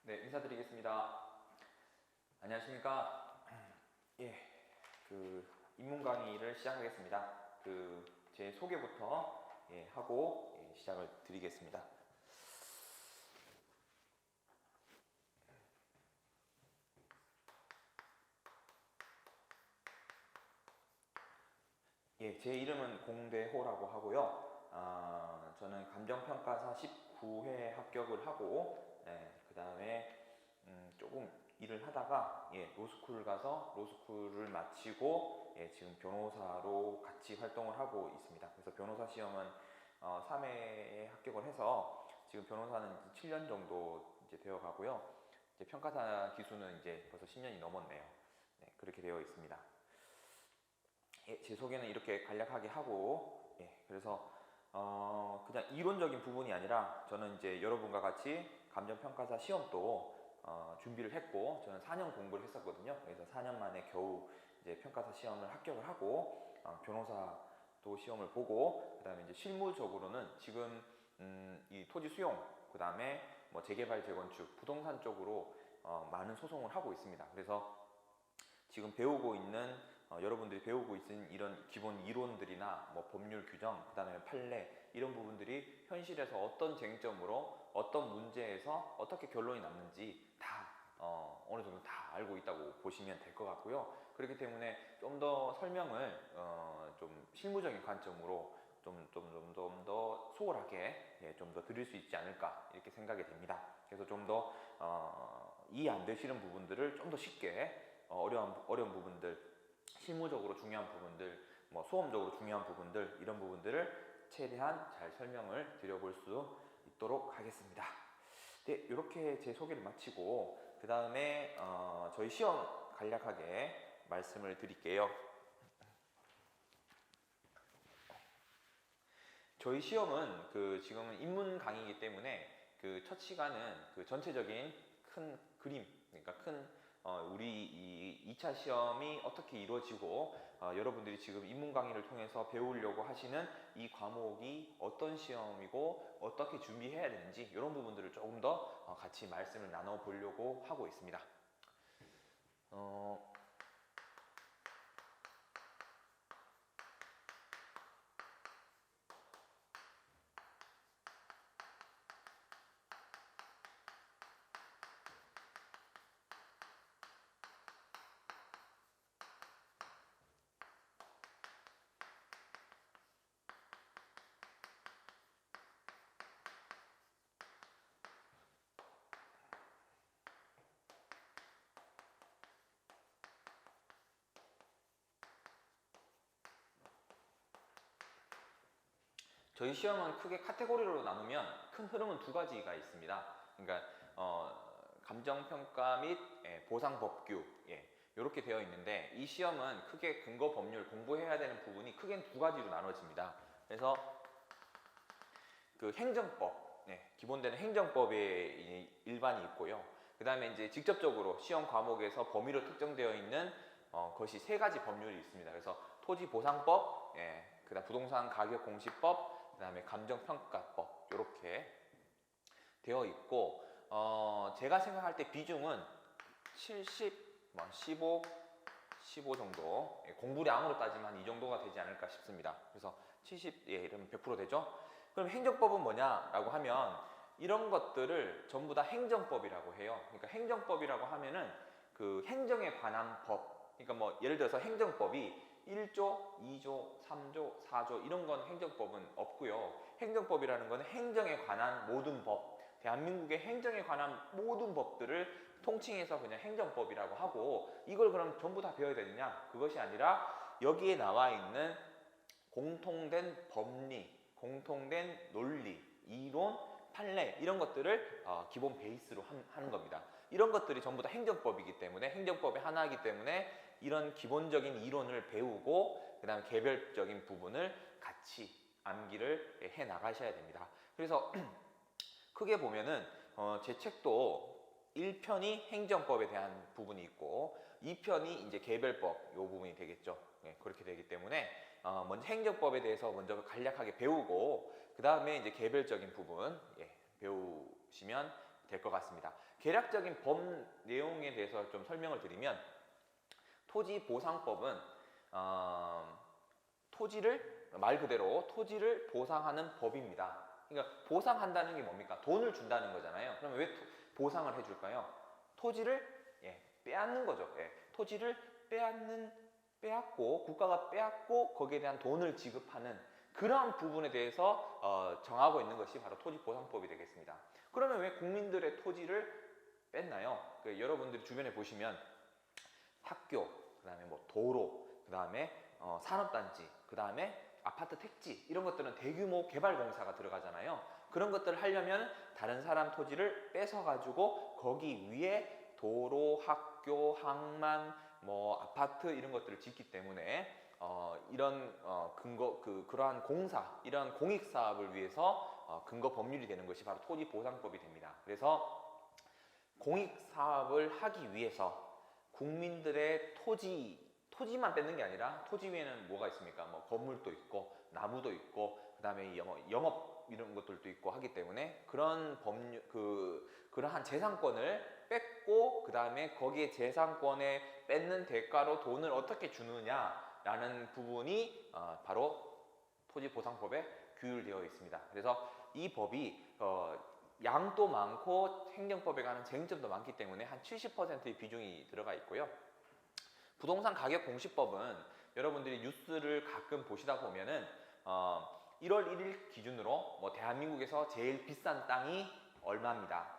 네, 인사드리겠습니다. 안녕하십니까? 예, 입문 강의를 시작하겠습니다. 제 소개부터 하고 시작을 드리겠습니다. 예, 제 이름은 공대호라고 하고요. 저는 감정평가사 19회 합격을 하고, 그 다음에 조금 일을 하다가 로스쿨을 가서 로스쿨을 마치고 지금 변호사로 같이 활동을 하고 있습니다. 그래서 변호사 시험은 3회에 합격을 해서 지금 변호사는 7년 정도 이제 되어 가고요. 이제 평가사 기수는 이제 벌써 10년이 넘었네요. 네, 그렇게 되어 있습니다. 제 소개는 이렇게 간략하게 하고, 그래서 그냥 이론적인 부분이 아니라 저는 이제 여러분과 같이 감정평가사 시험도 준비를 했고, 저는 4년 공부를 했었거든요. 그래서 4년 만에 겨우 이제 평가사 시험을 합격을 하고, 변호사도 시험을 보고, 그 다음에 이제 실무적으로는 지금 이 토지 수용, 그 다음에 뭐 재개발, 재건축, 부동산 쪽으로 많은 소송을 하고 있습니다. 그래서 지금 배우고 있는 여러분들이 배우고 있는 이런 기본 이론들이나 뭐 법률 규정, 그 다음에 판례 이런 부분들이 현실에서 어떤 쟁점으로 어떤 문제에서 어떻게 결론이 났는지 다 어느 정도 다 알고 있다고 보시면 될 것 같고요. 그렇기 때문에 좀 더 설명을 좀 실무적인 관점으로 좀 더 소홀하게 좀 더 드릴 수 있지 않을까 이렇게 생각이 됩니다. 그래서 좀 더 이해 안 되시는 부분들을 좀 더 쉽게 어려운 부분들, 실무적으로 중요한 부분들, 뭐 수험적으로 중요한 부분들 이런 부분들을 최대한 잘 설명을 드려볼 수 있도록 하겠습니다. 네, 이렇게 제 소개를 마치고 그 다음에 저희 시험 간략하게 말씀을 드릴게요. 저희 시험은 지금은 입문 강의이기 때문에 첫 시간은 전체적인 큰 그림, 그러니까 우리 이 2차 시험이 어떻게 이루어지고 여러분들이 지금 입문 강의를 통해서 배우려고 하시는 이 과목이 어떤 시험이고 어떻게 준비해야 되는지 이런 부분들을 조금 더 같이 말씀을 나눠 보려고 하고 있습니다. 저희 시험은 크게 카테고리로 나누면 큰 흐름은 두 가지가 있습니다. 그러니까 감정평가 및 보상법규 이렇게 되어 있는데 이 시험은 크게 근거 법률 공부해야 되는 부분이 크게 두 가지로 나눠집니다. 그래서 행정법, 기본되는 행정법의 일반이 있고요. 그 다음에 이제 직접적으로 시험 과목에서 범위로 특정되어 있는 것이 세 가지 법률이 있습니다. 그래서 토지보상법, 그다음 부동산 가격공시법, 그 다음에 감정평가법 이렇게 되어 있고 제가 생각할 때 비중은 70, 15 정도 공부량으로 따지면 이 정도가 되지 않을까 싶습니다. 그래서 70, 이러면 100% 되죠? 그럼 행정법은 뭐냐라고 하면 이런 것들을 전부 다 행정법이라고 해요. 그러니까 행정법이라고 하면은 행정에 관한 법. 그러니까 뭐 예를 들어서 행정법이 1조, 2조, 3조, 4조 이런 건 행정법은 없고요. 행정법이라는 건 행정에 관한 모든 법, 대한민국의 행정에 관한 모든 법들을 통칭해서 그냥 행정법이라고 하고 이걸 그럼 전부 다 배워야 되느냐? 그것이 아니라 여기에 나와 있는 공통된 법리, 공통된 논리, 이론, 판례 이런 것들을 기본 베이스로 하는 겁니다. 이런 것들이 전부 다 행정법이기 때문에 행정법의 하나이기 때문에 이런 기본적인 이론을 배우고 그 다음에 개별적인 부분을 같이 암기를 해 나가셔야 됩니다. 그래서 크게 보면은 제 책도 1편이 행정법에 대한 부분이 있고 2편이 이제 개별법 요 부분이 되겠죠. 그렇게 되기 때문에 먼저 행정법에 대해서 먼저 간략하게 배우고 그 다음에 이제 개별적인 부분 배우시면 될 것 같습니다. 개략적인 법 내용에 대해서 좀 설명을 드리면 토지보상법은 토지를 말 그대로 토지를 보상하는 법입니다. 그러니까 보상한다는 게 뭡니까? 돈을 준다는 거잖아요. 그러면 왜 보상을 해줄까요? 토지를 빼앗는 거죠. 토지를 빼앗고 국가가 빼앗고 거기에 대한 돈을 지급하는 그러한 부분에 대해서 정하고 있는 것이 바로 토지보상법이 되겠습니다. 그러면 왜 국민들의 토지를 뺐나요? 여러분들이 주변에 보시면 학교, 그 다음에 뭐 도로, 그 다음에 산업단지, 그 다음에 아파트 택지 이런 것들은 대규모 개발공사가 들어가잖아요. 그런 것들을 하려면 다른 사람 토지를 뺏어 가지고 거기 위에 도로, 학교, 항만, 뭐 아파트 이런 것들을 짓기 때문에 이런 그러한 공사, 이런 공익 사업을 위해서 근거 법률이 되는 것이 바로 토지보상법이 됩니다. 그래서 공익 사업을 하기 위해서 국민들의 토지만 뺏는 게 아니라 토지 위에는 뭐가 있습니까? 뭐 건물도 있고 나무도 있고 그다음에 영업 이런 것들도 있고 하기 때문에 그런 그러한 재산권을 뺏고 그다음에 거기에 재산권에 뺏는 대가로 돈을 어떻게 주느냐라는 부분이 바로 토지보상법에 규율되어 있습니다. 그래서 이 법이 양도 많고 행정법에 관한 쟁점도 많기 때문에 한 70%의 비중이 들어가 있고요. 부동산 가격 공시법은 여러분들이 뉴스를 가끔 보시다 보면은 1월 1일 기준으로 뭐 대한민국에서 제일 비싼 땅이 얼마입니다.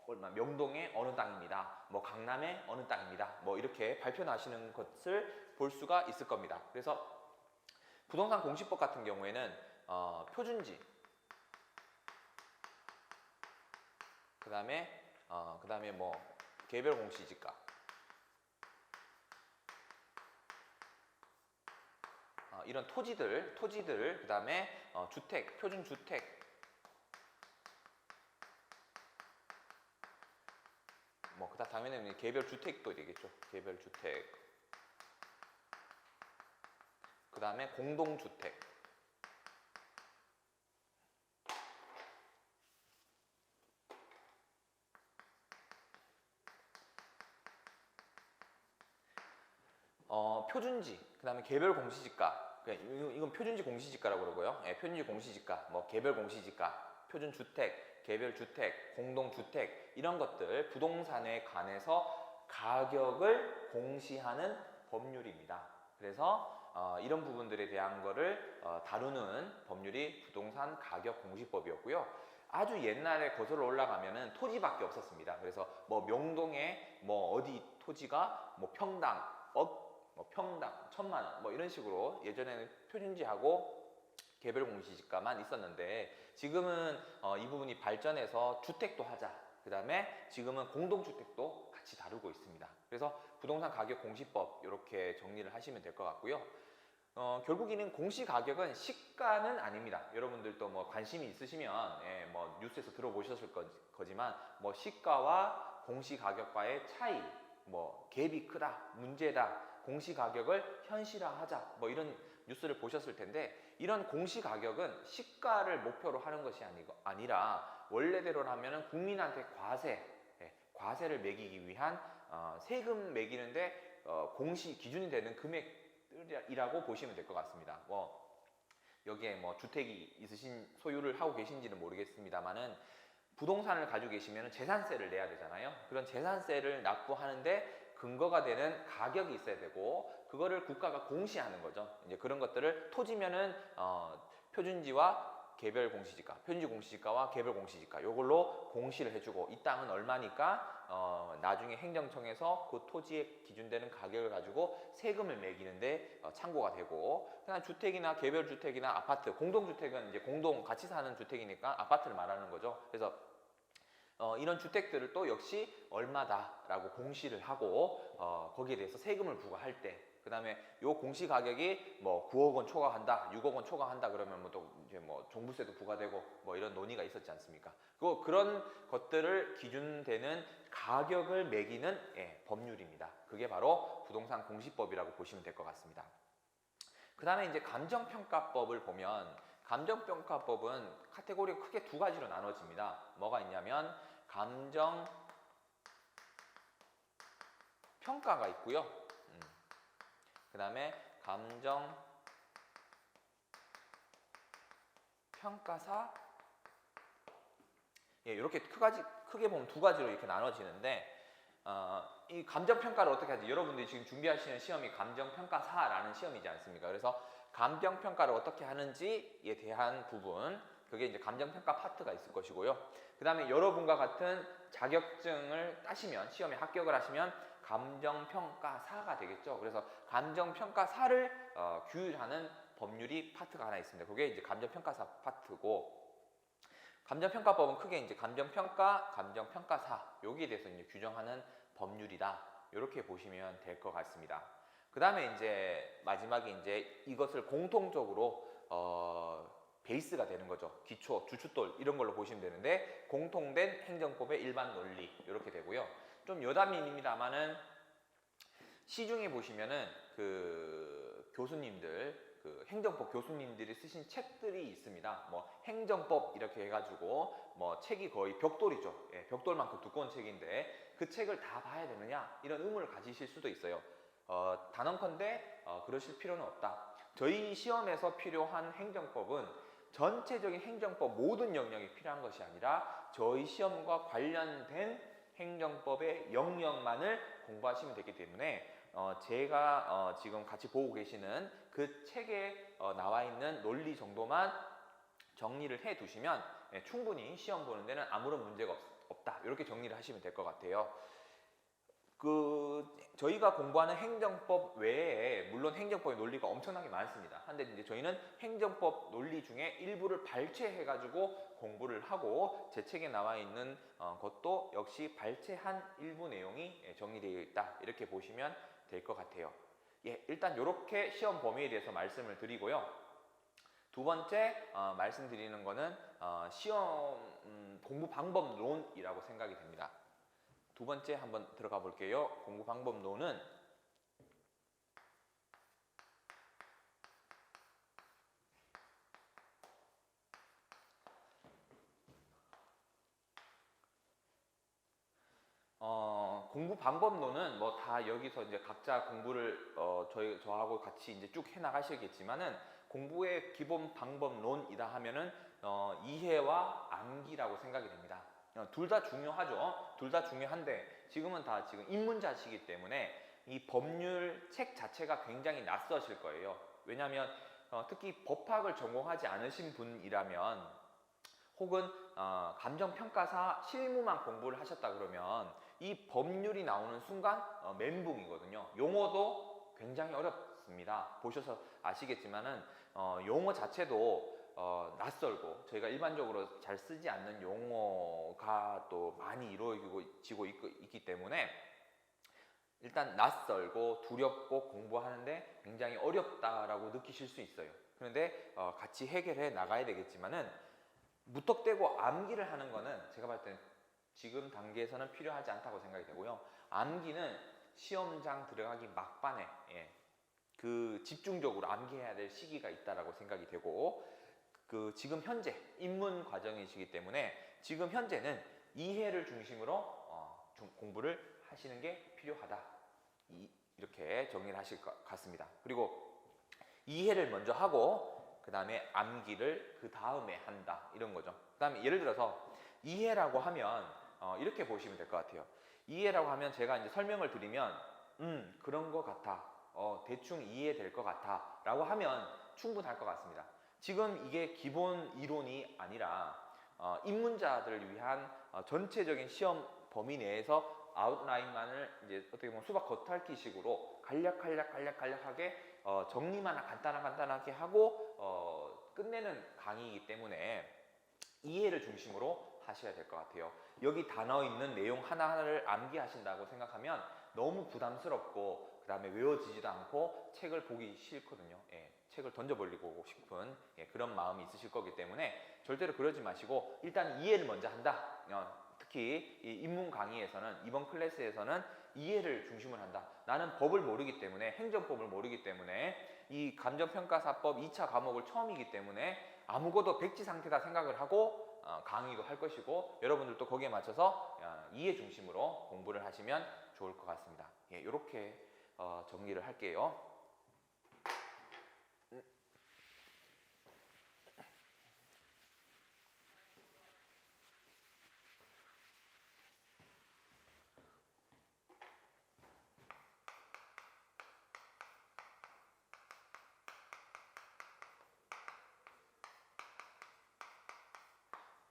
얼마 명동의 어느 땅입니다. 뭐 강남의 어느 땅입니다. 뭐 이렇게 발표나시는 것을 볼 수가 있을 겁니다. 그래서 부동산 공시법 같은 경우에는 표준지, 그다음에 뭐 개별 공시지가, 이런 토지들, 그다음에 주택, 표준 주택, 뭐 그다음 당연히 개별 주택도 되겠죠. 개별 주택, 그다음에 공동 주택, 표준지, 그다음에 개별 공시지가. 이건 표준지 공시지가라고 그러고요. 표준지 공시지가, 뭐 개별 공시지가, 표준 주택, 개별 주택, 공동 주택 이런 것들 부동산에 관해서 가격을 공시하는 법률입니다. 그래서 이런 부분들에 대한 거를 다루는 법률이 부동산 가격 공시법이었고요. 아주 옛날에 거슬러 올라가면은 토지밖에 없었습니다. 그래서 뭐 명동에 뭐 어디 토지가 뭐 평당 뭐 평당 1,000만 원 뭐 이런 식으로 예전에는 표준지하고 개별 공시지가만 있었는데 지금은 이 부분이 발전해서 주택도 하자. 그 다음에 지금은 공동주택도 같이 다루고 있습니다. 그래서 부동산 가격 공시법 이렇게 정리를 하시면 될 것 같고요. 결국에는 공시가격은 시가는 아닙니다. 여러분들도 뭐 관심이 있으시면 뭐 뉴스에서 들어보셨을 거지만 뭐 시가와 공시가격과의 차이, 뭐 갭이 크다, 문제다, 공시가격을 현실화하자 뭐 이런 뉴스를 보셨을 텐데 이런 공시가격은 시가를 목표로 하는 것이 아니라 원래대로라면 국민한테 과세를 매기기 위한 세금 매기는데 공시 기준이 되는 금액이라고 보시면 될 것 같습니다. 여기에 뭐 주택이 있으신 소유를 하고 계신지는 모르겠습니다만은 부동산을 가지고 계시면 재산세를 내야 되잖아요. 그런 재산세를 납부하는데 근거가 되는 가격이 있어야 되고 그거를 국가가 공시하는 거죠. 이제 그런 것들을 토지면은 표준지와 개별 공시지가, 표준지 공시지가와 개별 공시지가 요걸로 공시를 해주고 이 땅은 얼마니까 나중에 행정청에서 그 토지에 기준되는 가격을 가지고 세금을 매기는데 참고가 되고 그냥 주택이나 개별 주택이나 아파트, 공동주택은 이제 같이 사는 주택이니까 아파트를 말하는 거죠. 그래서 이런 주택들을 또 역시 얼마다라고 공시를 하고 거기에 대해서 세금을 부과할 때 그 다음에 요 공시 가격이 뭐 9억 원 초과한다, 6억 원 초과한다 그러면 뭐 또 이제 뭐 종부세도 부과되고 뭐 이런 논의가 있었지 않습니까? 그런 것들을 기준되는 가격을 매기는 법률입니다. 그게 바로 부동산 공시법이라고 보시면 될 것 같습니다. 그 다음에 이제 감정평가법을 보면 감정평가법은 카테고리가 크게 두 가지로 나눠집니다. 뭐가 있냐면 감정 평가가 있고요. 그 다음에 감정 평가사. 예, 이렇게 크게 보면 두 가지로 이렇게 나눠지는데, 이 감정 평가를 어떻게 하지? 여러분들이 지금 준비하시는 시험이 감정 평가사라는 시험이지 않습니까? 그래서 감정 평가를 어떻게 하는지에 대한 부분, 그게 이제 감정 평가 파트가 있을 것이고요. 그 다음에 여러분과 같은 자격증을 따시면, 시험에 합격을 하시면 감정 평가사가 되겠죠. 그래서 감정 평가사를 규율하는 법률이 파트가 하나 있습니다. 그게 이제 감정 평가사 파트고, 감정평가법은 크게 이제 감정평가, 감정평가사 여기에 대해서 이제 규정하는 법률이다. 이렇게 보시면 될 것 같습니다. 그 다음에 이제 마지막에 이제 이것을 공통적으로 베이스가 되는 거죠. 기초, 주춧돌 이런 걸로 보시면 되는데, 공통된 행정법의 일반 논리 이렇게 되고요. 좀 여담입니다만은 시중에 보시면은 그 교수님들, 그 행정법 교수님들이 쓰신 책들이 있습니다. 뭐 행정법 이렇게 해가지고 뭐 책이 거의 벽돌이죠. 예, 벽돌만큼 두꺼운 책인데 그 책을 다 봐야 되느냐 이런 의문을 가지실 수도 있어요. 단언컨대 그러실 필요는 없다. 저희 시험에서 필요한 행정법은 전체적인 행정법 모든 영역이 필요한 것이 아니라 저희 시험과 관련된 행정법의 영역만을 공부하시면 되기 때문에 제가 지금 같이 보고 계시는 그 책에 나와 있는 논리 정도만 정리를 해 두시면 충분히 시험 보는 데는 아무런 문제가 없다. 이렇게 정리를 하시면 될 것 같아요. 저희가 공부하는 행정법 외에 물론 행정법의 논리가 엄청나게 많습니다. 한데 이제 저희는 행정법 논리 중에 일부를 발췌해 가지고 공부를 하고 제 책에 나와 있는 것도 역시 발췌한 일부 내용이 정리되어 있다. 이렇게 보시면 될 것 같아요. 예, 일단 이렇게 시험 범위에 대해서 말씀을 드리고요. 두 번째 말씀드리는 거는 시험 공부 방법론이라고 생각이 됩니다. 두 번째 한번 들어가 볼게요. 공부 방법론은 공부 방법론은 뭐 다 여기서 이제 각자 공부를 저하고 같이 이제 쭉 해 나가시겠지만은 공부의 기본 방법론이다 하면은 이해와 암기라고 생각이 됩니다. 둘 다 중요하죠. 둘 다 중요한데 지금은 다 지금 입문자시기 때문에 이 법률 책 자체가 굉장히 낯서실 거예요. 왜냐하면 특히 법학을 전공하지 않으신 분이라면 혹은 감정평가사 실무만 공부를 하셨다 그러면 이 법률이 나오는 순간 멘붕이거든요. 용어도 굉장히 어렵습니다. 보셔서 아시겠지만은 용어 자체도 낯설고 저희가 일반적으로 잘 쓰지 않는 용어가 또 많이 이루어지고 있기 때문에 일단 낯설고 두렵고 공부하는데 굉장히 어렵다라고 느끼실 수 있어요. 그런데 같이 해결해 나가야 되겠지만은 무턱대고 암기를 하는 거는 제가 봤을 때는 지금 단계에서는 필요하지 않다고 생각이 되고요. 암기는 시험장 들어가기 막판에 그 집중적으로 암기해야 될 시기가 있다라고 생각이 되고, 지금 현재 입문 과정이시기 때문에 지금 현재는 이해를 중심으로 공부를 하시는 게 필요하다. 이렇게 정리를 하실 것 같습니다. 그리고 이해를 먼저 하고 그 다음에 암기를 그 다음에 한다 이런 거죠. 그 다음에 예를 들어서 이해라고 하면 이렇게 보시면 될 것 같아요. 이해라고 하면 제가 이제 설명을 드리면 그런 것 같아, 대충 이해될 것 같아 라고 하면 충분할 것 같습니다. 지금 이게 기본 이론이 아니라 입문자들을 위한 전체적인 시험 범위 내에서 아웃라인만을 이제 어떻게 보면 수박 겉핥기식으로 간략하게 정리만 간단하게 하고 끝내는 강의이기 때문에 이해를 중심으로 하셔야 될 것 같아요. 여기 단어 있는 내용 하나하나를 암기하신다고 생각하면 너무 부담스럽고 그 다음에 외워지지도 않고 책을 보기 싫거든요. 책을 던져버리고 싶은 그런 마음이 있으실 거기 때문에 절대로 그러지 마시고 일단 이해를 먼저 한다. 특히 이 입문 강의에서는 이번 클래스에서는 이해를 중심으로 한다. 나는 법을 모르기 때문에 행정법을 모르기 때문에 이 감정평가사법 2차 과목을 처음이기 때문에 아무것도 백지 상태다 생각을 하고 강의도 할 것이고 여러분들도 거기에 맞춰서 이해 중심으로 공부를 하시면 좋을 것 같습니다. 예, 이렇게 정리를 할게요.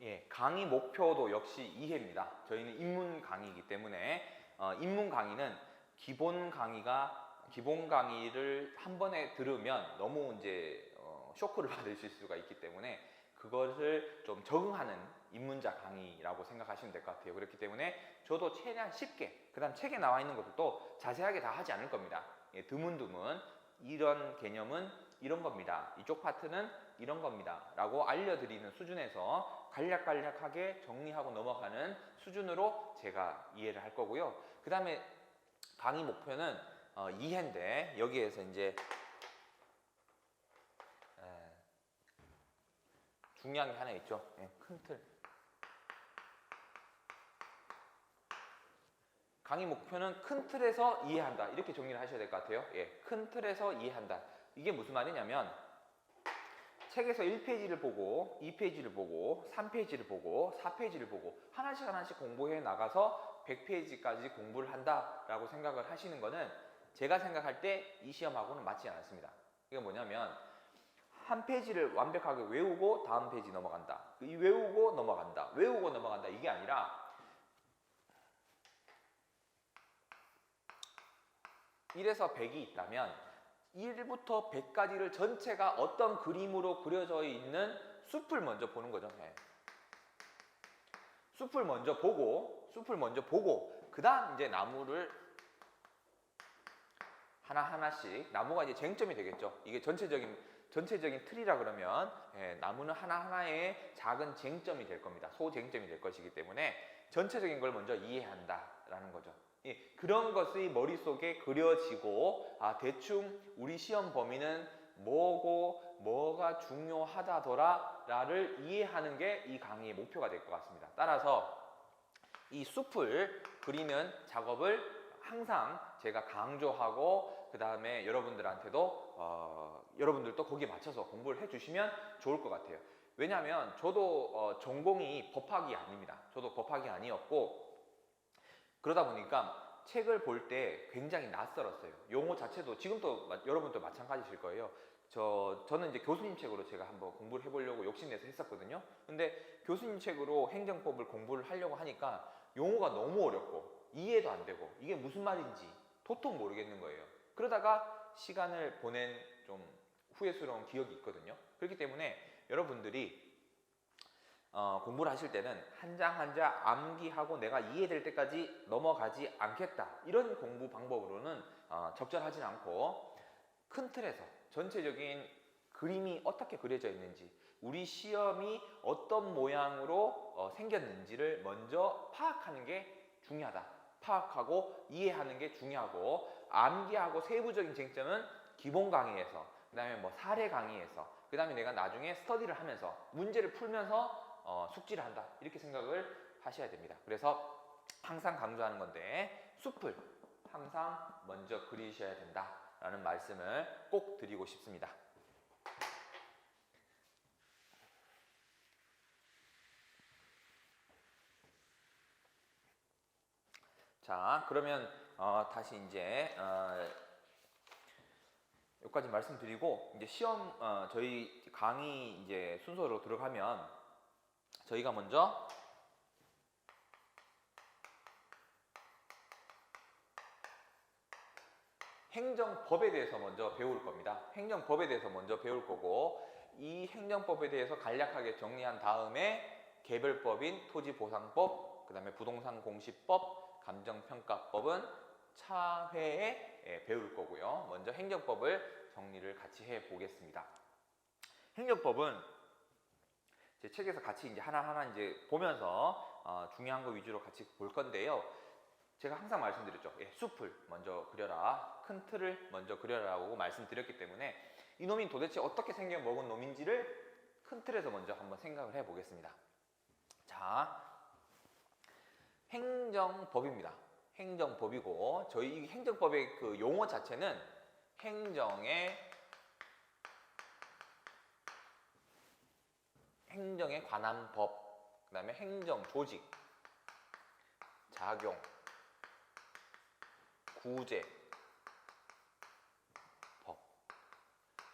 예, 강의 목표도 역시 이해입니다. 저희는 입문 강의이기 때문에 입문 강의는 기본 강의를 한 번에 들으면 너무 이제 쇼크를 받으실 수가 있기 때문에 그것을 좀 적응하는 입문자 강의라고 생각하시면 될 것 같아요. 그렇기 때문에 저도 최대한 쉽게, 그 다음 책에 나와 있는 것도 자세하게 다 하지 않을 겁니다. 예, 드문드문 이런 개념은 이런 겁니다. 이쪽 파트는 이런 겁니다. 라고 알려드리는 수준에서 간략간략하게 정리하고 넘어가는 수준으로 제가 이해를 할 거고요. 그 다음에 강의 목표는 이해인데 여기에서 이제 중요한 게 하나 있죠. 큰 틀. 강의 목표는 큰 틀에서 이해한다. 이렇게 정리를 하셔야 될 것 같아요. 예, 큰 틀에서 이해한다. 이게 무슨 말이냐면 책에서 1페이지를 보고 2페이지를 보고 3페이지를 보고 4페이지를 보고 하나씩 공부해 나가서 100페이지까지 공부를 한다라고 생각을 하시는 거는 제가 생각할 때 이 시험하고는 맞지 않습니다. 이게 뭐냐면 한 페이지를 완벽하게 외우고 다음 페이지 넘어간다. 이 외우고 넘어간다. 이게 아니라 1에서 100이 있다면 1부터 100까지를 전체가 어떤 그림으로 그려져 있는 숲을 먼저 보는 거죠. 네. 숲을 먼저 보고 그 다음 이제 나무를 하나씩 나무가 이제 쟁점이 되겠죠. 이게 전체적인 틀이라 그러면 나무는 하나하나의 작은 쟁점이 될 겁니다. 소쟁점이 될 것이기 때문에 전체적인 걸 먼저 이해한다라는 거죠. 예, 그런 것이 머릿속에 그려지고 대충 우리 시험 범위는 뭐고 뭐가 중요하다더라 라를 이해하는 게 이 강의의 목표가 될 것 같습니다. 따라서 이 숲을 그리는 작업을 항상 제가 강조하고 그 다음에 여러분들도 거기에 맞춰서 공부를 해주시면 좋을 것 같아요. 왜냐하면 저도 전공이 법학이 아닙니다. 저도 법학이 아니었고 그러다 보니까 책을 볼 때 굉장히 낯설었어요. 용어 자체도 지금도 여러분도 마찬가지실 거예요. 저는 이제 교수님 책으로 제가 한번 공부를 해보려고 욕심내서 했었거든요. 근데 교수님 책으로 행정법을 공부를 하려고 하니까 용어가 너무 어렵고 이해도 안 되고 이게 무슨 말인지 도통 모르겠는 거예요. 그러다가 시간을 보낸 좀 후회스러운 기억이 있거든요. 그렇기 때문에 여러분들이 공부를 하실 때는 한 장 한 장 암기하고 내가 이해될 때까지 넘어가지 않겠다. 이런 공부 방법으로는 적절하진 않고 큰 틀에서 전체적인 그림이 어떻게 그려져 있는지 우리 시험이 어떤 모양으로 생겼는지를 먼저 파악하는 게 중요하다. 파악하고 이해하는 게 중요하고 암기하고 세부적인 쟁점은 기본 강의에서 그 다음에 뭐 사례 강의에서 그 다음에 내가 나중에 스터디를 하면서 문제를 풀면서 숙지를 한다. 이렇게 생각을 하셔야 됩니다. 그래서 항상 강조하는 건데 숲을 항상 먼저 그리셔야 된다라는 말씀을 꼭 드리고 싶습니다. 자, 그러면 다시 이제 여기까지 말씀드리고 이제 시험 저희 강의 이제 순서로 들어가면 저희가 먼저 행정법에 대해서 먼저 배울 겁니다. 행정법에 대해서 먼저 배울 거고 이 행정법에 대해서 간략하게 정리한 다음에 개별법인 토지보상법, 그 다음에 부동산공시법, 감정평가법은 차회에 배울 거고요. 먼저 행정법을 정리를 같이 해 보겠습니다. 행정법은 제 책에서 같이 이제 하나하나 이제 보면서 중요한 거 위주로 같이 볼 건데요. 제가 항상 말씀드렸죠. 숲을 먼저 그려라. 큰 틀을 먼저 그려라고 말씀드렸기 때문에 이놈이 도대체 어떻게 생겨 먹은 놈인지를 큰 틀에서 먼저 한번 생각을 해 보겠습니다. 자, 행정법입니다. 행정법이고 저희 이 행정법의 그 용어 자체는 행정에 관한 법, 그 다음에 행정 조직, 작용, 구제, 법.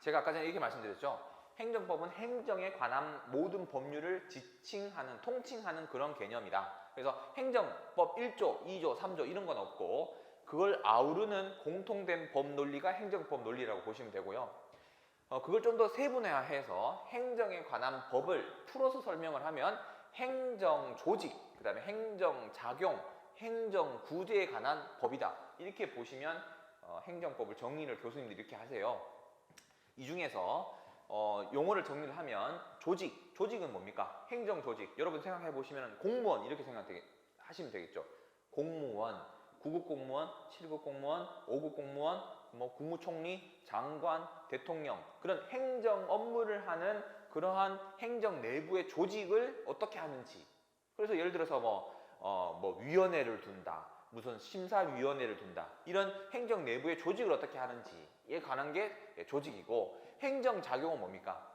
제가 아까 전에 이렇게 말씀드렸죠. 행정법은 행정에 관한 모든 법률을 지칭하는, 통칭하는 그런 개념이다. 그래서 행정법 1조, 2조, 3조 이런 건 없고 그걸 아우르는 공통된 법 논리가 행정법 논리라고 보시면 되고요. 그걸 좀 더 세분화해서 행정에 관한 법을 풀어서 설명을 하면 행정 조직, 그 다음에 행정 작용, 행정 구제에 관한 법이다. 이렇게 보시면 행정법을 정리를 교수님들이 이렇게 하세요. 이 중에서 용어를 정리를 하면 조직은 뭡니까? 행정 조직. 여러분 생각해 보시면 공무원 이렇게 하시면 되겠죠. 공무원, 9급 공무원, 7급 공무원, 5급 공무원, 뭐 국무총리, 장관, 대통령 그런 행정 업무를 하는 그러한 행정 내부의 조직을 어떻게 하는지. 그래서 예를 들어서 뭐 위원회를 둔다, 무슨 심사위원회를 둔다 이런 행정 내부의 조직을 어떻게 하는지에 관한 게 조직이고 행정작용은 뭡니까?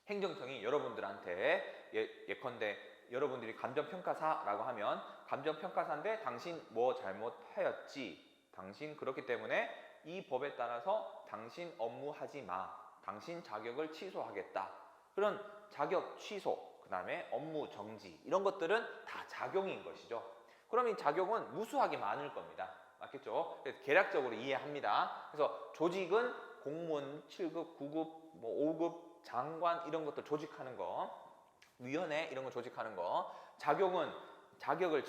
행정청이 여러분들한테 예컨대 여러분들이 감정평가사라고 하면 감정평가사인데 당신 뭐 잘못하였지? 당신 그렇기 때문에 이 법에 따라서 당신 업무하지 마. 당신 자격을 취소하겠다. 그런 자격 취소, 그 다음에 업무 정지 이런 것들은 다 작용인 것이죠. 그럼 이 작용은 무수하게 많을 겁니다. 맞겠죠? 그래서 개략적으로 이해합니다. 그래서 조직은 공무원 7급, 9급, 뭐 5급, 장관 이런 것들 조직하는 거, 위원회 이런 거 조직하는 거, 작용은 자격을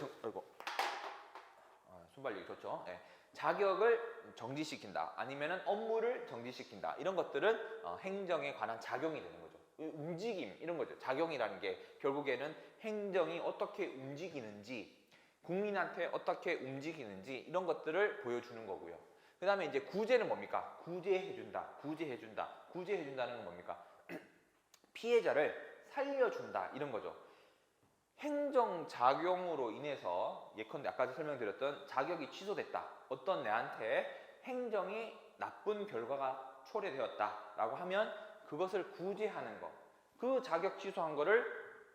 순발력이 좋죠. 네. 자격을 정지시킨다. 아니면은 업무를 정지시킨다. 이런 것들은 행정에 관한 작용이 되는 거죠. 움직임 이런 거죠. 작용이라는 게 결국에는 행정이 어떻게 움직이는지, 국민한테 어떻게 움직이는지 이런 것들을 보여주는 거고요. 그 다음에 이제 구제는 뭡니까? 구제해준다는 건 뭡니까? 피해자를 살려준다 이런 거죠. 행정작용으로 인해서 예컨대 아까 설명드렸던 자격이 취소됐다. 어떤 내한테 행정이 나쁜 결과가 초래되었다라고 하면 그것을 구제하는 거. 그 자격 취소한 거를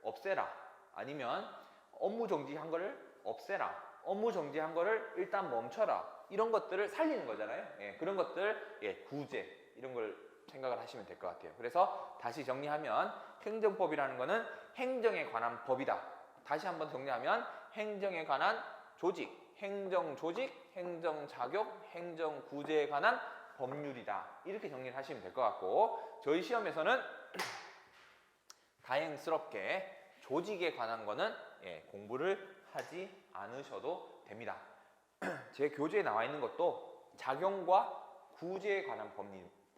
없애라. 아니면 업무 정지한 거를 없애라. 업무 정지한 거를 일단 멈춰라. 이런 것들을 살리는 거잖아요. 예, 그런 것들 구제 이런 걸 생각을 하시면 될 것 같아요. 그래서 다시 정리하면 행정법이라는 거는 행정에 관한 법이다. 다시 한번 정리하면 행정에 관한 조직, 행정조직, 행정자격, 행정구제에 관한 법률이다. 이렇게 정리를 하시면 될 것 같고 저희 시험에서는 다행스럽게 조직에 관한 거는 공부를 하지 않으셔도 됩니다. 제 교재에 나와 있는 것도 작용과 구제에 관한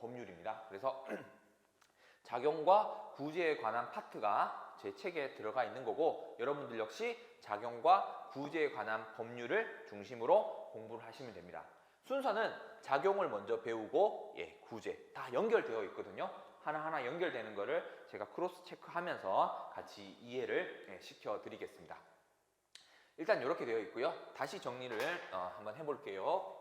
법률입니다. 그래서 작용과 구제에 관한 파트가 제 책에 들어가 있는 거고 여러분들 역시 작용과 구제에 관한 법률을 중심으로 공부를 하시면 됩니다. 순서는 작용을 먼저 배우고 구제 다 연결되어 있거든요. 하나하나 연결되는 거를 제가 크로스 체크하면서 같이 이해를 시켜 드리겠습니다. 일단 이렇게 되어 있고요. 다시 정리를 한번 해볼게요.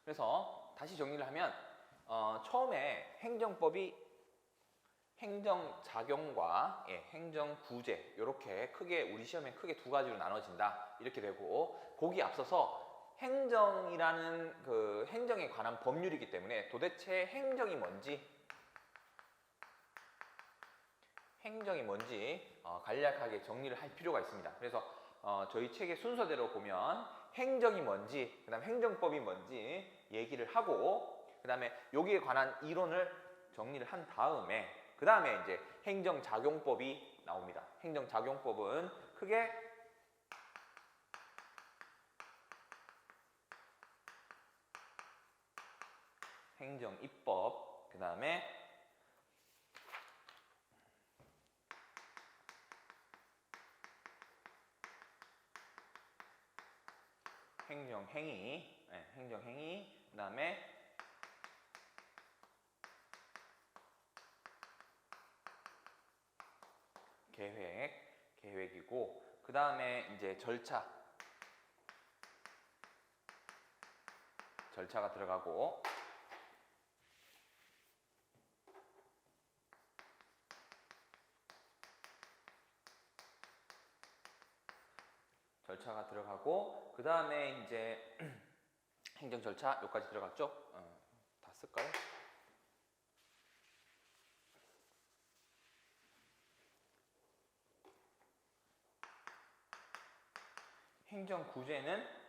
그래서 다시 정리를 하면 처음에 행정법이 행정작용과 행정구제 이렇게 크게 우리 시험에 크게 두 가지로 나눠진다 이렇게 되고 거기 앞서서 행정이라는 그 행정에 관한 법률이기 때문에 도대체 행정이 뭔지 간략하게 정리를 할 필요가 있습니다. 그래서 저희 책의 순서대로 보면 행정이 뭔지, 그 다음에 행정법이 뭔지 얘기를 하고, 그 다음에 여기에 관한 이론을 정리를 한 다음에, 그 다음에 이제 행정작용법이 나옵니다. 행정작용법은 크게 행정 입법, 그 다음에 행정 행위, 행정 행위, 그 다음에 계획이고, 그 다음에 이제 절차가 들어가고, 그 다음에 이제 행정 절차 여기까지 들어갔죠? 다 쓸까요? 행정 구제는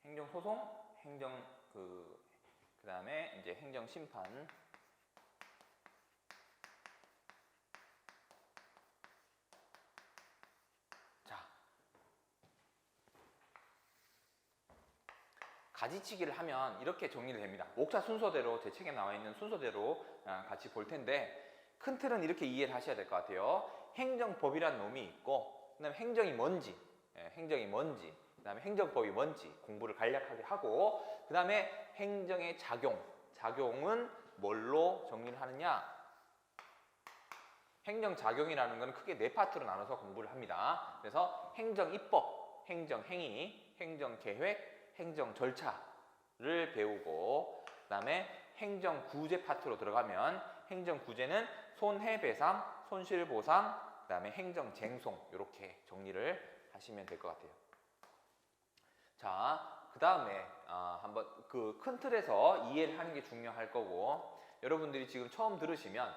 행정 소송, 그 다음에 이제 행정 심판, 자, 가지치기를 하면 이렇게 정리를 됩니다. 목차 순서대로, 제 책에 나와 있는 순서대로 같이 볼 텐데, 큰 틀은 이렇게 이해를 하셔야 될 것 같아요. 행정법이란 놈이 있고, 그 다음에 행정이 뭔지, 그 다음에 행정법이 뭔지 공부를 간략하게 하고, 그 다음에 행정의 작용은 뭘로 정리를 하느냐? 행정작용이라는 건 크게 4파트로 나눠서 공부를 합니다. 그래서 행정입법, 행정행위, 행정계획, 행정절차를 배우고, 그 다음에 행정구제 파트로 들어가면 행정구제는 손해배상, 손실보상, 그 다음에 행정쟁송, 이렇게 정리를 하시면 될 것 같아요. 자, 그 다음에 한번 그 큰 틀에서 이해를 하는 게 중요할 거고, 여러분들이 지금 처음 들으시면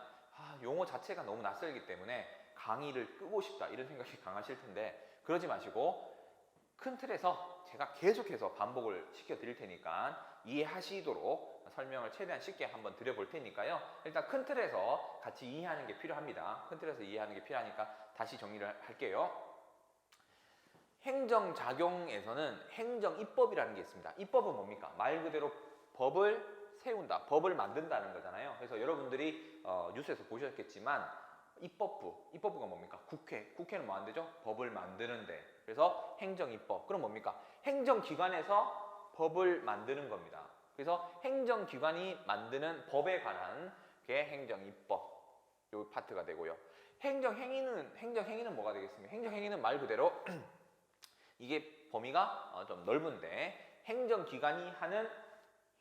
용어 자체가 너무 낯설기 때문에 강의를 끄고 싶다 이런 생각이 강하실 텐데, 그러지 마시고 큰 틀에서 제가 계속해서 반복을 시켜 드릴 테니까 이해하시도록 설명을 최대한 쉽게 한번 드려볼 테니까요. 일단 큰 틀에서 같이 이해하는 게 필요합니다. 큰 틀에서 이해하는 게 필요하니까 다시 정리를 할게요. 행정작용에서는 행정입법이라는 게 있습니다. 입법은 뭡니까? 말 그대로 법을 세운다, 법을 만든다는 거잖아요. 그래서 여러분들이 뉴스에서 보셨겠지만 입법부가 뭡니까? 국회는 뭐 한대죠? 법을 만드는데. 그래서 행정입법. 그럼 뭡니까? 행정기관에서 법을 만드는 겁니다. 그래서 행정기관이 만드는 법에 관한 게 행정입법, 요 파트가 되고요. 행정행위는 뭐가 되겠습니까? 행정행위는 말 그대로 이게 범위가 좀 넓은데, 행정기관이 하는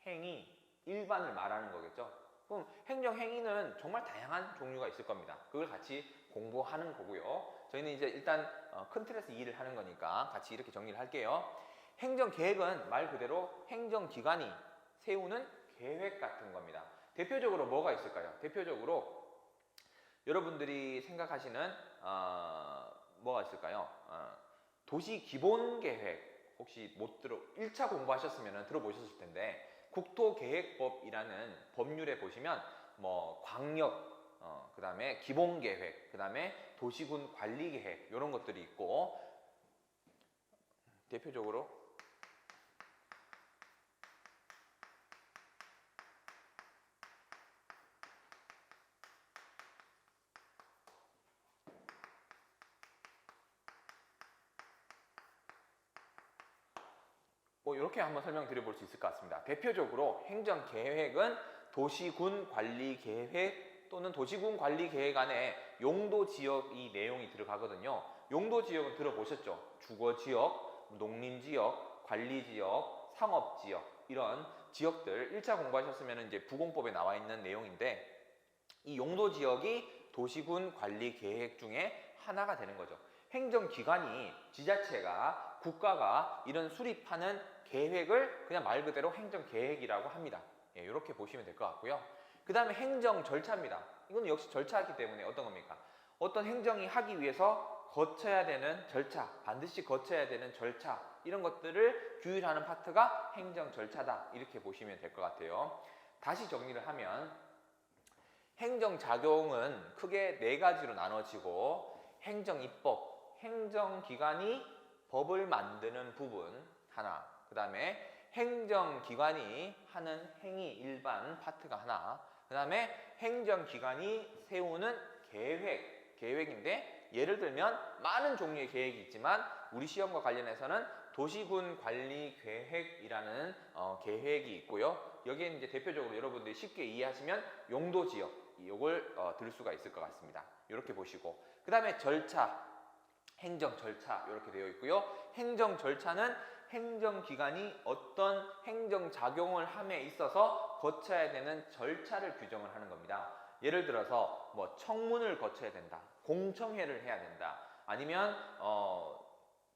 행위, 일반을 말하는 거겠죠. 그럼 행정행위는 정말 다양한 종류가 있을 겁니다. 그걸 같이 공부하는 거고요. 저희는 이제 일단 큰 틀에서 이해를 하는 거니까 같이 이렇게 정리를 할게요. 행정계획은 말 그대로 행정기관이 세우는 계획 같은 겁니다. 대표적으로 뭐가 있을까요? 대표적으로 여러분들이 생각하시는 뭐가 있을까요? 도시기본계획, 혹시 1차 공부하셨으면 들어보셨을 텐데, 국토계획법이라는 법률에 보시면 뭐 광역, 그 다음에 기본계획, 그 다음에 도시군 관리계획, 이런 것들이 있고, 대표적으로 이렇게 한번 설명드려볼 수 있을 것 같습니다. 대표적으로 행정계획은 도시군 관리계획 또는 도시군 관리계획 안에 용도지역 이 내용이 들어가거든요. 용도지역은 들어보셨죠? 주거지역, 농림지역, 관리지역, 상업지역, 이런 지역들 1차 공부하셨으면 이제 부공법에 나와 있는 내용인데, 이 용도지역이 도시군 관리계획 중에 하나가 되는 거죠. 행정기관이, 지자체가, 국가가 이런 수립하는 계획을 그냥 말 그대로 행정계획이라고 합니다. 이렇게 보시면 될 것 같고요. 그 다음에 행정절차입니다. 이건 역시 절차이기 때문에 어떤 겁니까? 어떤 행정이 하기 위해서 거쳐야 되는 절차, 반드시 거쳐야 되는 절차, 이런 것들을 규율하는 파트가 행정절차다, 이렇게 보시면 될 것 같아요. 다시 정리를 하면 행정작용은 크게 네 가지로 나눠지고 행정입법, 행정기관이 법을 만드는 부분 하나, 그 다음에 행정기관이 하는 행위 일반 파트가 하나, 그 다음에 행정기관이 세우는 계획인데 예를 들면 많은 종류의 계획이 있지만 우리 시험과 관련해서는 도시군관리계획이라는 계획이 있고요. 여기에 이제 대표적으로 여러분들이 쉽게 이해하시면 용도지역 이걸 들 수가 있을 것 같습니다. 이렇게 보시고 그 다음에 절차, 행정 절차 이렇게 되어 있고요. 행정 절차는 행정기관이 어떤 행정작용을 함에 있어서 거쳐야 되는 절차를 규정을 하는 겁니다. 예를 들어서 뭐 청문을 거쳐야 된다, 공청회를 해야 된다, 아니면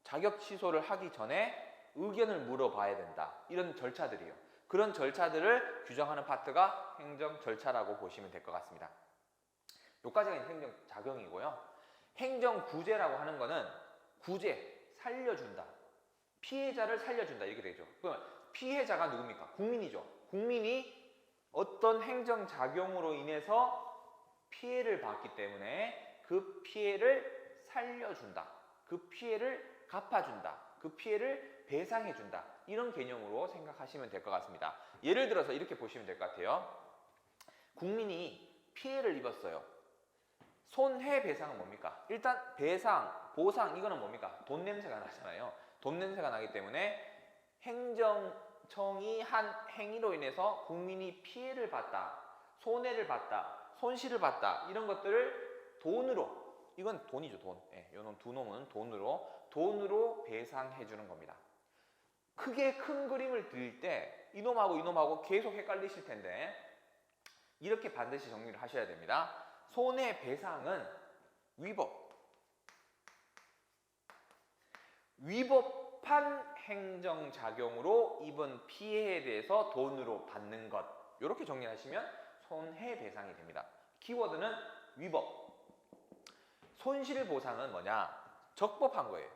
자격 취소를 하기 전에 의견을 물어봐야 된다, 이런 절차들이요. 그런 절차들을 규정하는 파트가 행정 절차라고 보시면 될 것 같습니다. 여기까지가 행정 작용이고요. 행정 구제라고 하는 거는 구제, 살려준다, 피해자를 살려준다 이렇게 되죠. 그러면 피해자가 누굽니까? 국민이죠. 국민이 어떤 행정 작용으로 인해서 피해를 받기 때문에 그 피해를 살려준다, 그 피해를 갚아준다, 그 피해를 배상해준다, 이런 개념으로 생각하시면 될 것 같습니다. 예를 들어서 이렇게 보시면 될 것 같아요. 국민이 피해를 입었어요. 손해배상은 뭡니까? 일단 배상, 보상 이거는 뭡니까? 돈 냄새가 나잖아요. 돈 냄새가 나기 때문에 행정청이 한 행위로 인해서 국민이 피해를 봤다, 손해를 봤다, 손실을 봤다, 이런 것들을 돈으로, 이건 돈이죠, 돈. 예, 요놈 두 놈은 돈으로 배상해 주는 겁니다. 크게 큰 그림을 그릴 때 이놈하고 계속 헷갈리실 텐데 이렇게 반드시 정리를 하셔야 됩니다. 손해배상은 위법한 행정작용으로 입은 피해에 대해서 돈으로 받는 것, 이렇게 정리하시면 손해배상이 됩니다. 키워드는 위법. 손실보상은 뭐냐? 적법한 거예요.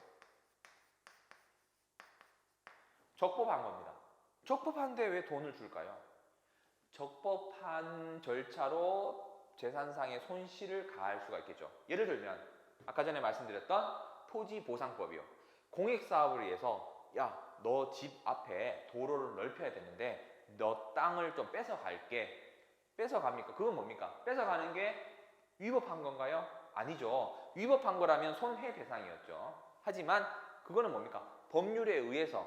적법한 겁니다. 적법한데 왜 돈을 줄까요? 적법한 절차로 재산상의 손실을 가할 수가 있겠죠. 예를 들면 아까 전에 말씀드렸던 토지보상법이요. 공익사업을 위해서 야, 너 집 앞에 도로를 넓혀야 되는데 너 땅을 좀 뺏어갈게. 뺏어갑니까? 그건 뭡니까? 뺏어가는 게 위법한 건가요? 아니죠. 위법한 거라면 손해배상이었죠. 하지만 그거는 뭡니까? 법률에 의해서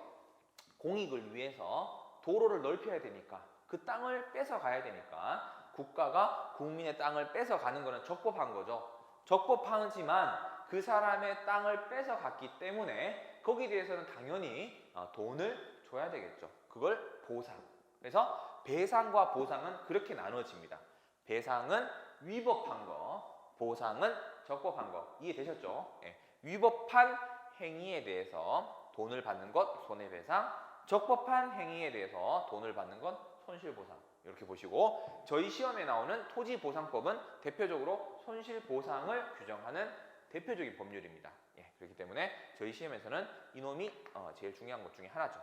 공익을 위해서 도로를 넓혀야 되니까 그 땅을 뺏어가야 되니까 국가가 국민의 땅을 뺏어가는 거는 적법한 거죠. 적법하지만 그 사람의 땅을 뺏어갔기 때문에 거기에 대해서는 당연히 돈을 줘야 되겠죠. 그걸 보상. 그래서 배상과 보상은 그렇게 나눠집니다. 배상은 위법한 거, 보상은 적법한 거. 이해되셨죠? 예. 위법한 행위에 대해서 돈을 받는 것 손해배상, 적법한 행위에 대해서 돈을 받는 건 손실보상. 이렇게 보시고 저희 시험에 나오는 토지보상법은 대표적으로 손실보상을 규정하는 대표적인 법률입니다. 예, 그렇기 때문에 저희 시험에서는 이놈이 제일 중요한 것 중에 하나죠.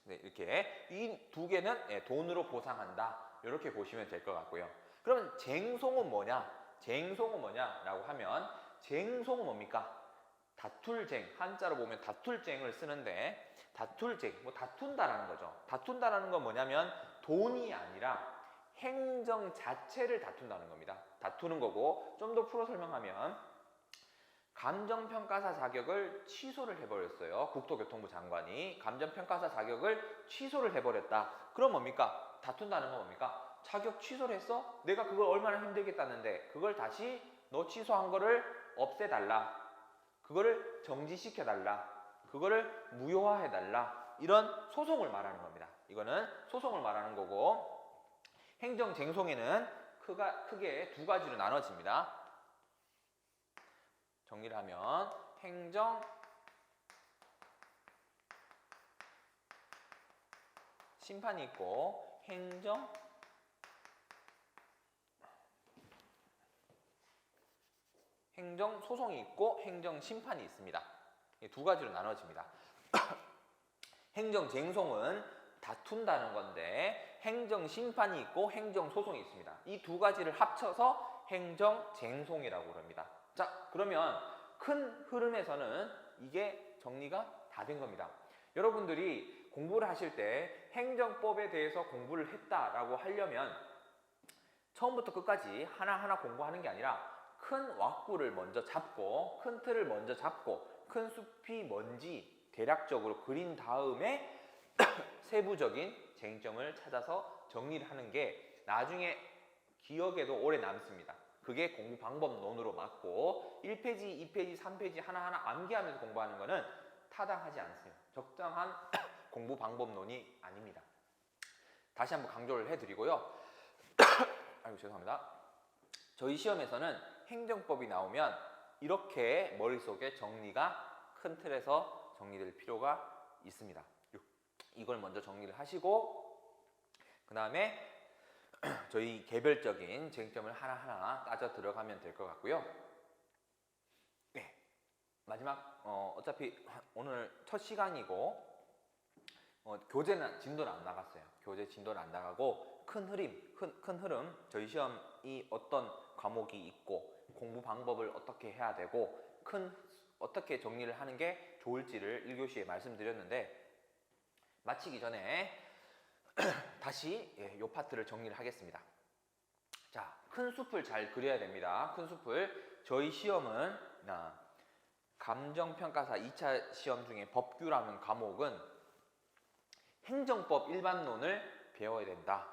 네, 이렇게 이 두 개는 돈으로 보상한다, 이렇게 보시면 될 것 같고요. 그러면 쟁송은 뭐냐? 쟁송은 뭐냐라고 하면 쟁송은 뭡니까? 다툴쟁, 한자로 보면 다툴쟁을 쓰는데 다툴쟁, 뭐 다툰다라는 거죠. 다툰다라는 건 뭐냐면 돈이 아니라 행정 자체를 다툰다는 겁니다. 다투는 거고, 좀 더 풀어 설명하면 감정평가사 자격을 취소를 해버렸어요. 국토교통부 장관이 감정평가사 자격을 취소를 해버렸다. 그럼 뭡니까? 다툰다는 건 뭡니까? 자격 취소를 했어? 내가 그걸 얼마나 힘들겠다는데 그걸 다시 너 취소한 거를 없애달라, 그거를 정지시켜달라, 그거를 무효화해달라, 이런 소송을 말하는 겁니다. 이거는 소송을 말하는 거고, 행정쟁송에는 크게 두 가지로 나눠집니다. 정리를 하면 행정 심판이 있고 행정 소송이 있고 행정 심판이 있습니다. 두 가지로 나눠집니다. 행정쟁송은 다툰다는 건데 행정심판이 있고 행정소송이 있습니다. 이 두 가지를 합쳐서 행정쟁송이라고 합니다. 자, 그러면 큰 흐름에서는 이게 정리가 다 된 겁니다. 여러분들이 공부를 하실 때 행정법에 대해서 공부를 했다라고 하려면 처음부터 끝까지 하나하나 공부하는 게 아니라 큰 왁구를 먼저 잡고 큰 틀을 먼저 잡고 큰 숲이 뭔지 대략적으로 그린 다음에 세부적인 쟁점을 찾아서 정리를 하는 게 나중에 기억에도 오래 남습니다. 그게 공부 방법론으로 맞고 1페이지, 2페이지, 3페이지 하나하나 암기하면서 공부하는 거는 타당하지 않습니다. 적당한 공부 방법론이 아닙니다. 다시 한번 강조를 해드리고요. 아이고 죄송합니다. 저희 시험에서는 행정법이 나오면 이렇게 머릿속에 정리가 큰 틀에서 정리될 필요가 있습니다. 이걸 먼저 정리를 하시고 그 다음에 저희 개별적인 쟁점을 하나하나 따져 들어가면 될 것 같고요. 네, 마지막 어차피 오늘 첫 시간이고 교재는 진도는 안 나갔어요. 교재 진도는 안 나가고 큰 흐름 저희 시험이 어떤 과목이 있고 공부 방법을 어떻게 해야 되고 어떻게 정리를 하는 게 좋을지를 1교시에 말씀드렸는데 마치기 전에 다시 이 파트를 정리를 하겠습니다. 자, 큰 숲을 잘 그려야 됩니다. 큰 숲을 저희 시험은 감정평가사 2차 시험 중에 법규라는 과목은 행정법 일반론을 배워야 된다.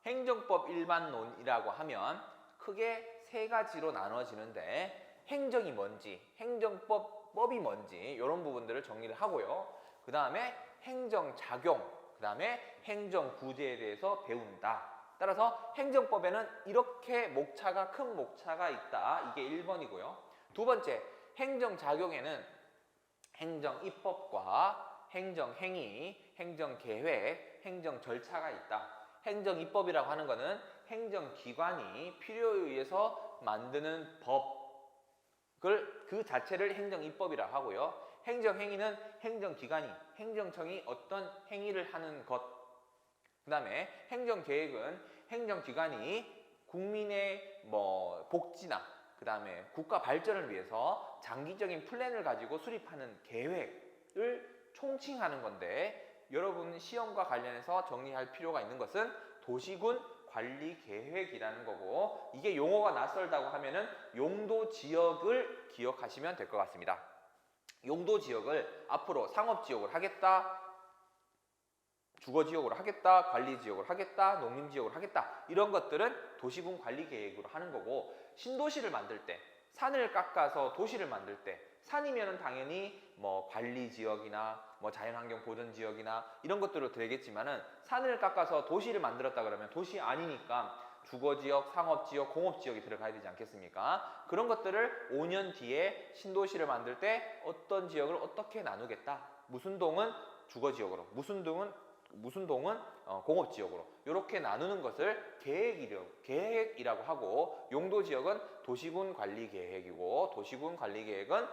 행정법 일반론이라고 하면 크게 세 가지로 나눠지는데 행정이 뭔지, 행정법이 뭔지 이런 부분들을 정리를 하고요. 그 다음에 행정작용, 그 다음에 행정구제에 대해서 배운다. 따라서 행정법에는 이렇게 큰 목차가 있다. 이게 1번이고요. 두 번째, 행정작용에는 행정입법과 행정행위, 행정계획, 행정절차가 있다. 행정입법이라고 하는 것은 행정기관이 필요에 의해서 만드는 법을 그 자체를 행정입법이라고 하고요. 행정행위는 행정기관이, 행정청이 어떤 행위를 하는 것. 그 다음에 행정계획은 행정기관이 국민의 복지나 그 다음에 국가 발전을 위해서 장기적인 플랜을 가지고 수립하는 계획을 총칭하는 건데 여러분 시험과 관련해서 정리할 필요가 있는 것은 도시군 관리계획이라는 거고 이게 용어가 낯설다고 하면은 용도지역을 기억하시면 될 것 같습니다. 용도지역을 앞으로 상업지역으로 하겠다, 주거지역으로 하겠다, 관리지역으로 하겠다, 농림지역으로 하겠다 이런 것들은 도시군 관리계획으로 하는 거고 신도시를 만들 때 산을 깎아서 도시를 만들 때 산이면은 당연히 관리지역이나 자연환경보전지역이나 이런 것들로 되겠지만은 산을 깎아서 도시를 만들었다 그러면 도시 아니니까 주거지역, 상업지역, 공업지역이 들어가야 되지 않겠습니까? 그런 것들을 5년 뒤에 신도시를 만들 때 어떤 지역을 어떻게 나누겠다. 무슨 동은 주거지역으로, 무슨 동은 공업지역으로 이렇게 나누는 것을 계획이라고 하고 용도지역은 도시군 관리계획이고 도시군 관리계획은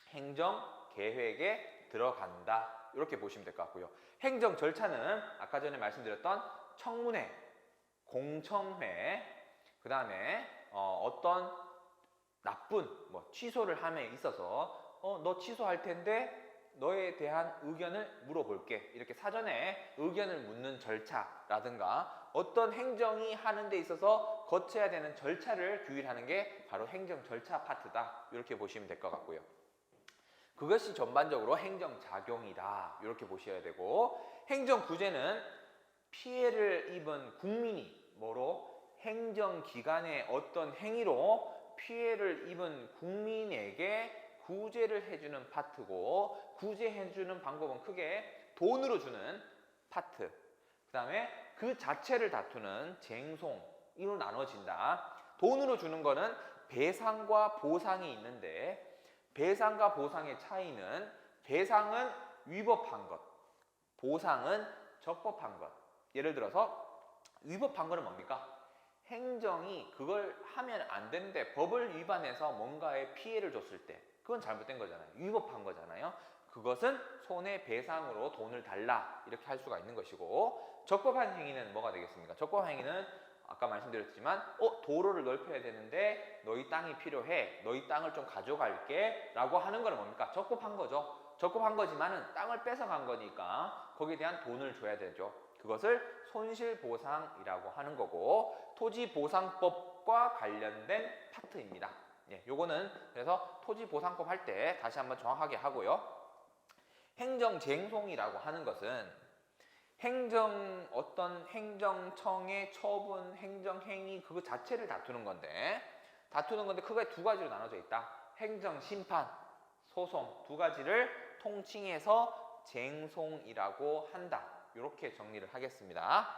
행정계획에 들어간다. 이렇게 보시면 될 것 같고요. 행정절차는 아까 전에 말씀드렸던 청문회, 공청회, 그 다음에 어떤 나쁜 취소를 함에 있어서 너 취소할 텐데 너에 대한 의견을 물어볼게. 이렇게 사전에 의견을 묻는 절차라든가 어떤 행정이 하는 데 있어서 거쳐야 되는 절차를 규율하는 게 바로 행정절차 파트다. 이렇게 보시면 될 것 같고요. 그것이 전반적으로 행정작용이다. 이렇게 보셔야 되고 행정구제는 피해를 입은 국민이 행정기관의 어떤 행위로 피해를 입은 국민에게 구제를 해주는 파트고 구제해주는 방법은 크게 돈으로 주는 파트 그 다음에 그 자체를 다투는 쟁송으로 나눠진다. 돈으로 주는 거는 배상과 보상이 있는데 배상과 보상의 차이는 배상은 위법한 것, 보상은 적법한 것. 예를 들어서 위법한 거는 뭡니까? 행정이 그걸 하면 안 되는데 법을 위반해서 뭔가에 피해를 줬을 때 그건 잘못된 거잖아요. 위법한 거잖아요. 그것은 손해배상으로 돈을 달라 이렇게 할 수가 있는 것이고, 적법한 행위는 뭐가 되겠습니까? 적법한 행위는 아까 말씀드렸지만 도로를 넓혀야 되는데 너희 땅이 필요해, 너희 땅을 좀 가져갈게 라고 하는 거는 뭡니까? 적법한 거죠. 적법한 거지만은 땅을 뺏어간 거니까 거기에 대한 돈을 줘야 되죠. 그것을 손실보상이라고 하는 거고, 토지보상법과 관련된 파트입니다. 예, 요거는 그래서 토지보상법 할 때 다시 한번 정확하게 하고요. 행정쟁송이라고 하는 것은 어떤 행정청의 처분, 행정행위 그거 자체를 다투는 건데 크게 두 가지로 나눠져 있다. 행정심판, 소송 두 가지를 통칭해서 쟁송이라고 한다. 이렇게 정리를 하겠습니다.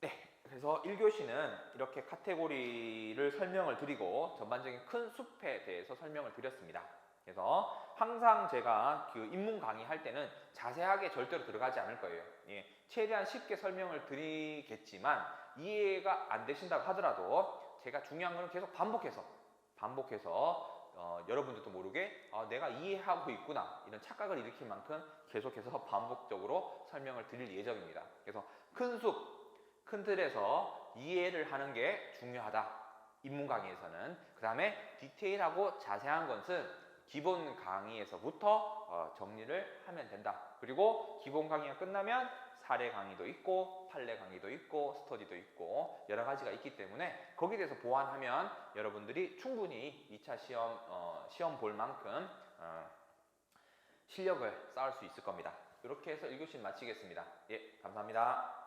네, 그래서 1교시는 이렇게 카테고리를 설명을 드리고 전반적인 큰 숲에 대해서 설명을 드렸습니다. 그래서 항상 제가 그 입문 강의할 때는 자세하게 절대로 들어가지 않을 거예요. 예, 최대한 쉽게 설명을 드리겠지만 이해가 안 되신다고 하더라도 제가 중요한 거는 계속 반복해서 여러분들도 모르게 내가 이해하고 있구나 이런 착각을 일으킬 만큼 계속해서 반복적으로 설명을 드릴 예정입니다. 그래서 큰 틀에서 이해를 하는 게 중요하다. 입문 강의에서는. 그 다음에 디테일하고 자세한 것은 기본 강의에서부터 정리를 하면 된다. 그리고 기본 강의가 끝나면 사례 강의도 있고 판례 강의도 있고 스터디도 있고 여러 가지가 있기 때문에 거기에 대해서 보완하면 여러분들이 충분히 2차 시험 볼 만큼 실력을 쌓을 수 있을 겁니다. 이렇게 해서 1교시 마치겠습니다. 예, 감사합니다.